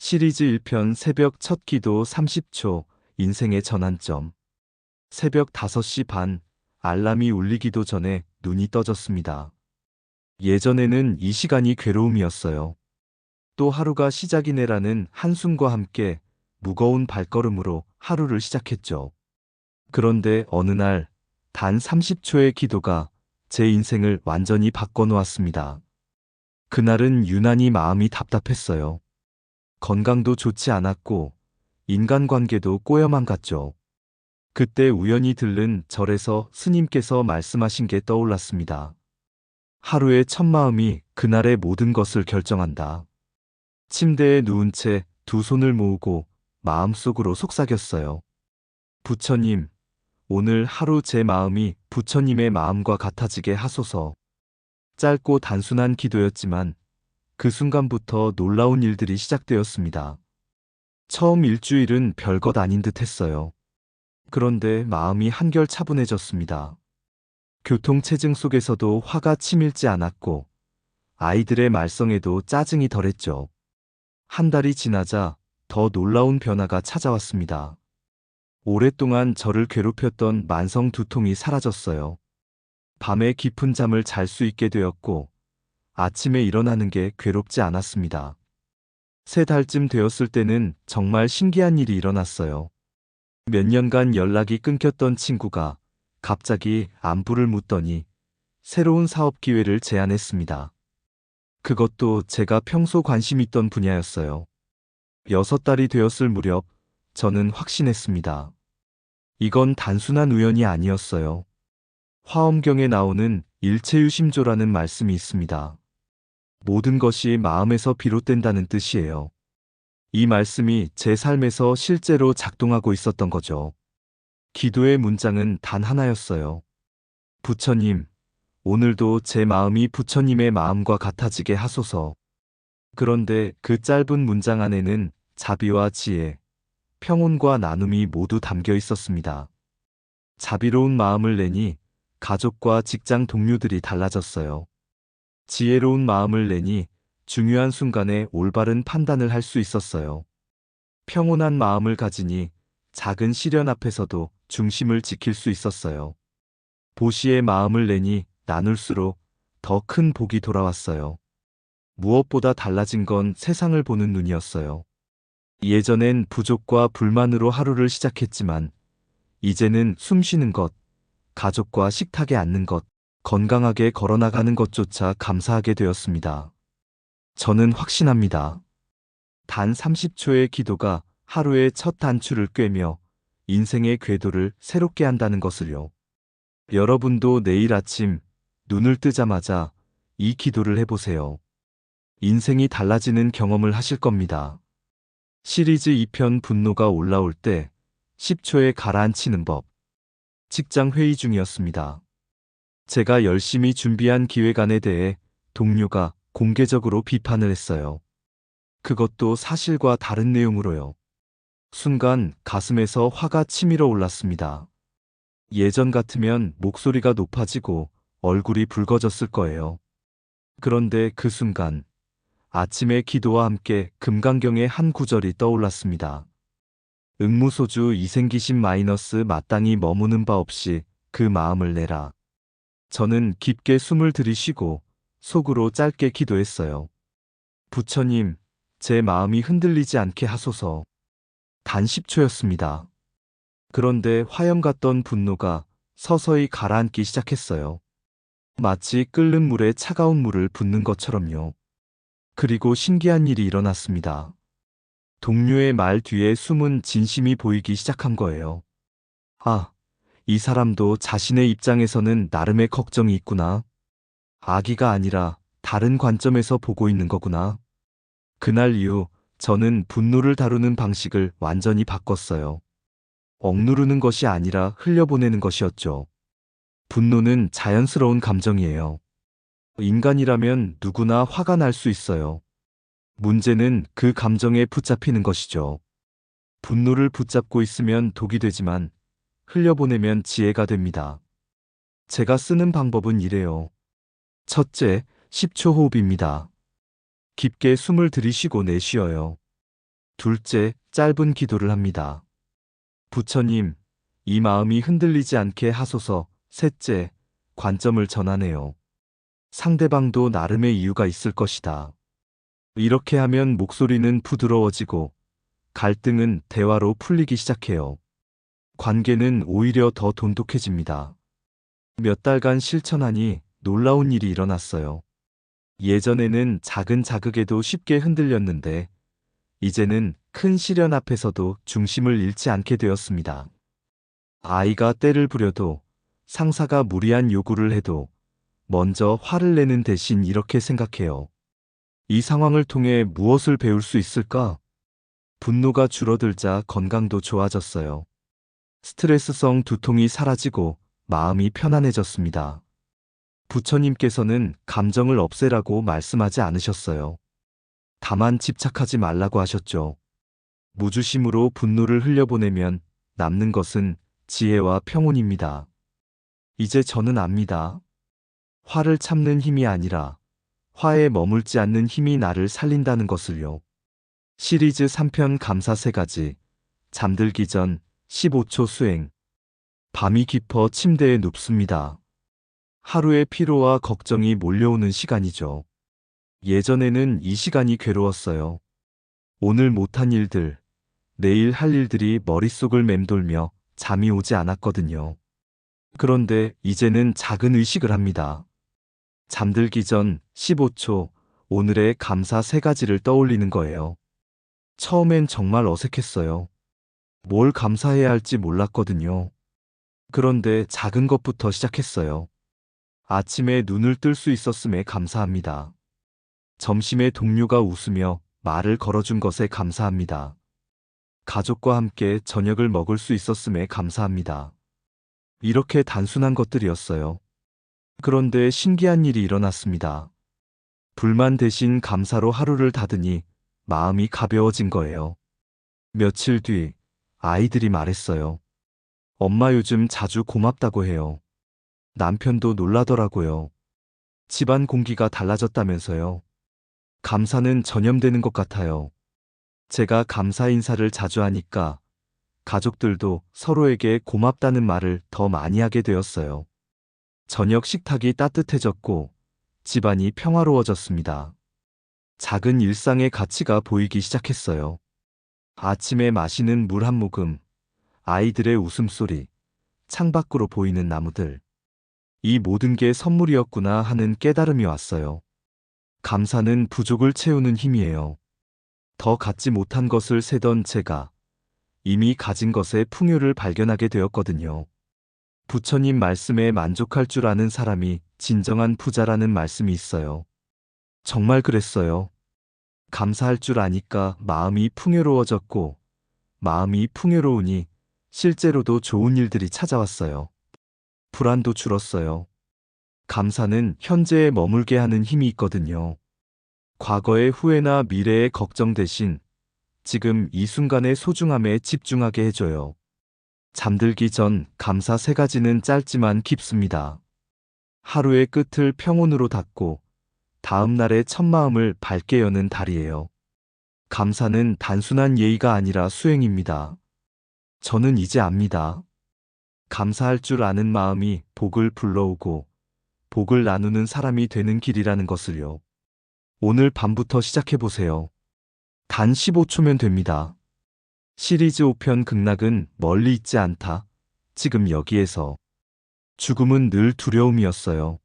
시리즈 1편 새벽 첫 기도 30초 인생의 전환점. 새벽 5시 반 알람이 울리기도 전에 눈이 떠졌습니다. 예전에는 이 시간이 괴로움이었어요. 또 하루가 시작이네라는 한숨과 함께 무거운 발걸음으로 하루를 시작했죠. 그런데 어느 날 단 30초의 기도가 제 인생을 완전히 바꿔놓았습니다. 그날은 유난히 마음이 답답했어요. 건강도 좋지 않았고 인간관계도 꼬여만 갔죠. 그때 우연히 들른 절에서 스님께서 말씀하신 게 떠올랐습니다. 하루의 첫 마음이 그날의 모든 것을 결정한다. 침대에 누운 채 두 손을 모으고 마음속으로 속삭였어요. 부처님, 오늘 하루 제 마음이 부처님의 마음과 같아지게 하소서. 짧고 단순한 기도였지만 그 순간부터 놀라운 일들이 시작되었습니다. 처음 일주일은 별것 아닌 듯 했어요. 그런데 마음이 한결 차분해졌습니다. 교통체증 속에서도 화가 치밀지 않았고 아이들의 말썽에도 짜증이 덜했죠. 한 달이 지나자 더 놀라운 변화가 찾아왔습니다. 오랫동안 저를 괴롭혔던 만성 두통이 사라졌어요. 밤에 깊은 잠을 잘 수 있게 되었고 아침에 일어나는 게 괴롭지 않았습니다. 3달쯤 되었을 때는 정말 신기한 일이 일어났어요. 몇 년간 연락이 끊겼던 친구가 갑자기 안부를 묻더니 새로운 사업 기회를 제안했습니다. 그것도 제가 평소 관심 있던 분야였어요. 6달이 되었을 무렵 저는 확신했습니다. 이건 단순한 우연이 아니었어요. 화엄경에 나오는 일체유심조라는 말씀이 있습니다. 모든 것이 마음에서 비롯된다는 뜻이에요. 이 말씀이 제 삶에서 실제로 작동하고 있었던 거죠. 기도의 문장은 단 하나였어요. 부처님, 오늘도 제 마음이 부처님의 마음과 같아지게 하소서. 그런데 그 짧은 문장 안에는 자비와 지혜, 평온과 나눔이 모두 담겨 있었습니다. 자비로운 마음을 내니 가족과 직장 동료들이 달라졌어요. 지혜로운 마음을 내니 중요한 순간에 올바른 판단을 할 수 있었어요. 평온한 마음을 가지니 작은 시련 앞에서도 중심을 지킬 수 있었어요. 보시의 마음을 내니 나눌수록 더 큰 복이 돌아왔어요. 무엇보다 달라진 건 세상을 보는 눈이었어요. 예전엔 부족과 불만으로 하루를 시작했지만 이제는 숨 쉬는 것, 가족과 식탁에 앉는 것, 건강하게 걸어나가는 것조차 감사하게 되었습니다. 저는 확신합니다. 단 30초의 기도가 하루의 첫 단추를 꿰며 인생의 궤도를 새롭게 한다는 것을요. 여러분도 내일 아침 눈을 뜨자마자 이 기도를 해보세요. 인생이 달라지는 경험을 하실 겁니다. 시리즈 2편 분노가 올라올 때 10초에 가라앉히는 법. 직장 회의 중이었습니다. 제가 열심히 준비한 기획안에 대해 동료가 공개적으로 비판을 했어요. 그것도 사실과 다른 내용으로요. 순간 가슴에서 화가 치밀어 올랐습니다. 예전 같으면 목소리가 높아지고 얼굴이 붉어졌을 거예요. 그런데 그 순간 아침의 기도와 함께 금강경의 한 구절이 떠올랐습니다. 응무소주 이생기심 마이너스 마땅히 머무는 바 없이 그 마음을 내라. 저는 깊게 숨을 들이쉬고 속으로 짧게 기도했어요. 부처님, 제 마음이 흔들리지 않게 하소서. 단 10초였습니다. 그런데 화염 같던 분노가 서서히 가라앉기 시작했어요. 마치 끓는 물에 차가운 물을 붓는 것처럼요. 그리고 신기한 일이 일어났습니다. 동료의 말 뒤에 숨은 진심이 보이기 시작한 거예요. 아, 이 사람도 자신의 입장에서는 나름의 걱정이 있구나. 아기가 아니라 다른 관점에서 보고 있는 거구나. 그날 이후 저는 분노를 다루는 방식을 완전히 바꿨어요. 억누르는 것이 아니라 흘려보내는 것이었죠. 분노는 자연스러운 감정이에요. 인간이라면 누구나 화가 날 수 있어요. 문제는 그 감정에 붙잡히는 것이죠. 분노를 붙잡고 있으면 독이 되지만 흘려보내면 지혜가 됩니다. 제가 쓰는 방법은 이래요. 첫째, 10초 호흡입니다. 깊게 숨을 들이쉬고 내쉬어요. 둘째, 짧은 기도를 합니다. 부처님, 이 마음이 흔들리지 않게 하소서. 셋째, 관점을 전하네요. 상대방도 나름의 이유가 있을 것이다. 이렇게 하면 목소리는 부드러워지고 갈등은 대화로 풀리기 시작해요. 관계는 오히려 더 돈독해집니다. 몇 달간 실천하니 놀라운 일이 일어났어요. 예전에는 작은 자극에도 쉽게 흔들렸는데 이제는 큰 시련 앞에서도 중심을 잃지 않게 되었습니다. 아이가 떼를 부려도 상사가 무리한 요구를 해도 먼저 화를 내는 대신 이렇게 생각해요. 이 상황을 통해 무엇을 배울 수 있을까? 분노가 줄어들자 건강도 좋아졌어요. 스트레스성 두통이 사라지고 마음이 편안해졌습니다. 부처님께서는 감정을 없애라고 말씀하지 않으셨어요. 다만 집착하지 말라고 하셨죠. 무주심으로 분노를 흘려보내면 남는 것은 지혜와 평온입니다. 이제 저는 압니다. 화를 참는 힘이 아니라 화에 머물지 않는 힘이 나를 살린다는 것을요. 시리즈 3편 감사 3가지. 잠들기 전 15초 수행. 밤이 깊어 침대에 눕습니다. 하루의 피로와 걱정이 몰려오는 시간이죠. 예전에는 이 시간이 괴로웠어요. 오늘 못한 일들, 내일 할 일들이 머릿속을 맴돌며 잠이 오지 않았거든요. 그런데 이제는 작은 의식을 합니다. 잠들기 전 15초, 오늘의 감사 3가지를 떠올리는 거예요. 처음엔 정말 어색했어요. 뭘 감사해야 할지 몰랐거든요. 그런데 작은 것부터 시작했어요. 아침에 눈을 뜰 수 있었음에 감사합니다. 점심에 동료가 웃으며 말을 걸어준 것에 감사합니다. 가족과 함께 저녁을 먹을 수 있었음에 감사합니다. 이렇게 단순한 것들이었어요. 그런데 신기한 일이 일어났습니다. 불만 대신 감사로 하루를 닫으니 마음이 가벼워진 거예요. 며칠 뒤 아이들이 말했어요. 엄마 요즘 자주 고맙다고 해요. 남편도 놀라더라고요. 집안 공기가 달라졌다면서요. 감사는 전염되는 것 같아요. 제가 감사 인사를 자주 하니까 가족들도 서로에게 고맙다는 말을 더 많이 하게 되었어요. 저녁 식탁이 따뜻해졌고 집안이 평화로워졌습니다. 작은 일상의 가치가 보이기 시작했어요. 아침에 마시는 물 한 모금, 아이들의 웃음소리, 창밖으로 보이는 나무들. 이 모든 게 선물이었구나 하는 깨달음이 왔어요. 감사는 부족을 채우는 힘이에요. 더 갖지 못한 것을 세던 제가 이미 가진 것의 풍요를 발견하게 되었거든요. 부처님 말씀에 만족할 줄 아는 사람이 진정한 부자라는 말씀이 있어요. 정말 그랬어요. 감사할 줄 아니까 마음이 풍요로워졌고, 마음이 풍요로우니 실제로도 좋은 일들이 찾아왔어요. 불안도 줄었어요. 감사는 현재에 머물게 하는 힘이 있거든요. 과거의 후회나 미래의 걱정 대신 지금 이 순간의 소중함에 집중하게 해줘요. 잠들기 전 감사 3가지는 짧지만 깊습니다. 하루의 끝을 평온으로 닫고 다음 날의 첫 마음을 밝게 여는 달이에요. 감사는 단순한 예의가 아니라 수행입니다. 저는 이제 압니다. 감사할 줄 아는 마음이 복을 불러오고 복을 나누는 사람이 되는 길이라는 것을요. 오늘 밤부터 시작해보세요. 단 15초면 됩니다. 시리즈 5편 극락은 멀리 있지 않다. 지금 여기에서. 죽음은 늘 두려움이었어요.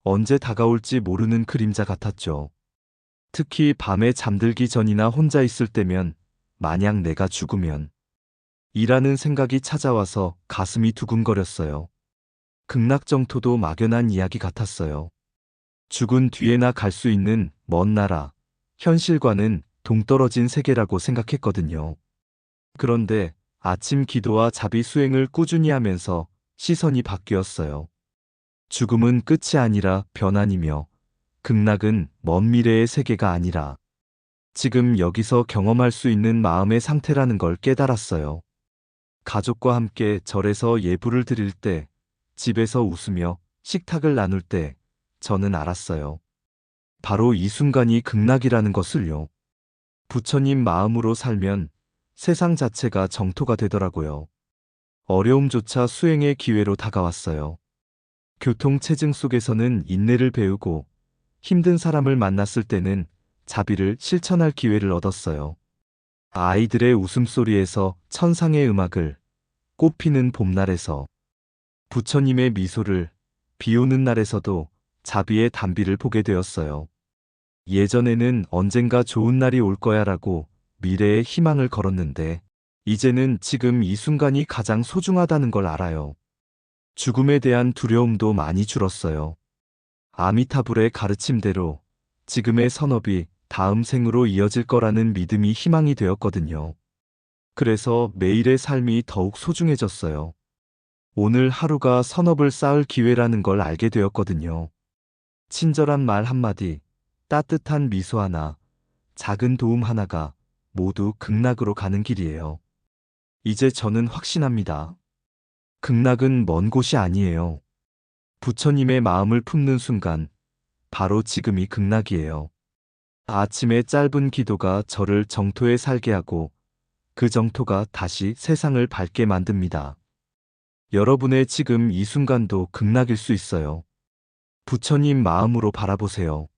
언제 다가올지 모르는 그림자 같았죠. 특히 밤에 잠들기 전이나 혼자 있을 때면 만약 내가 죽으면 이라는 생각이 찾아와서 가슴이 두근거렸어요. 극락정토도 막연한 이야기 같았어요. 죽은 뒤에나 갈 수 있는 먼 나라, 현실과는 동떨어진 세계라고 생각했거든요. 그런데 아침 기도와 자비 수행을 꾸준히 하면서 시선이 바뀌었어요. 죽음은 끝이 아니라 변환이며 극락은 먼 미래의 세계가 아니라 지금 여기서 경험할 수 있는 마음의 상태라는 걸 깨달았어요. 가족과 함께 절에서 예불을 드릴 때, 집에서 웃으며 식탁을 나눌 때 저는 알았어요. 바로 이 순간이 극락이라는 것을요. 부처님 마음으로 살면 세상 자체가 정토가 되더라고요. 어려움조차 수행의 기회로 다가왔어요. 교통체증 속에서는 인내를 배우고 힘든 사람을 만났을 때는 자비를 실천할 기회를 얻었어요. 아이들의 웃음소리에서 천상의 음악을, 꽃피는 봄날에서 부처님의 미소를, 비오는 날에서도 자비의 단비를 보게 되었어요. 예전에는 언젠가 좋은 날이 올 거야라고 미래의 희망을 걸었는데, 이제는 지금 이 순간이 가장 소중하다는 걸 알아요. 죽음에 대한 두려움도 많이 줄었어요. 아미타불의 가르침대로 지금의 선업이 다음 생으로 이어질 거라는 믿음이 희망이 되었거든요. 그래서 매일의 삶이 더욱 소중해졌어요. 오늘 하루가 선업을 쌓을 기회라는 걸 알게 되었거든요. 친절한 말 한마디, 따뜻한 미소 하나, 작은 도움 하나가 모두 극락으로 가는 길이에요. 이제 저는 확신합니다. 극락은 먼 곳이 아니에요. 부처님의 마음을 품는 순간, 바로 지금이 극락이에요. 아침의 짧은 기도가 저를 정토에 살게 하고 그 정토가 다시 세상을 밝게 만듭니다. 여러분의 지금 이 순간도 극락일 수 있어요. 부처님 마음으로 바라보세요.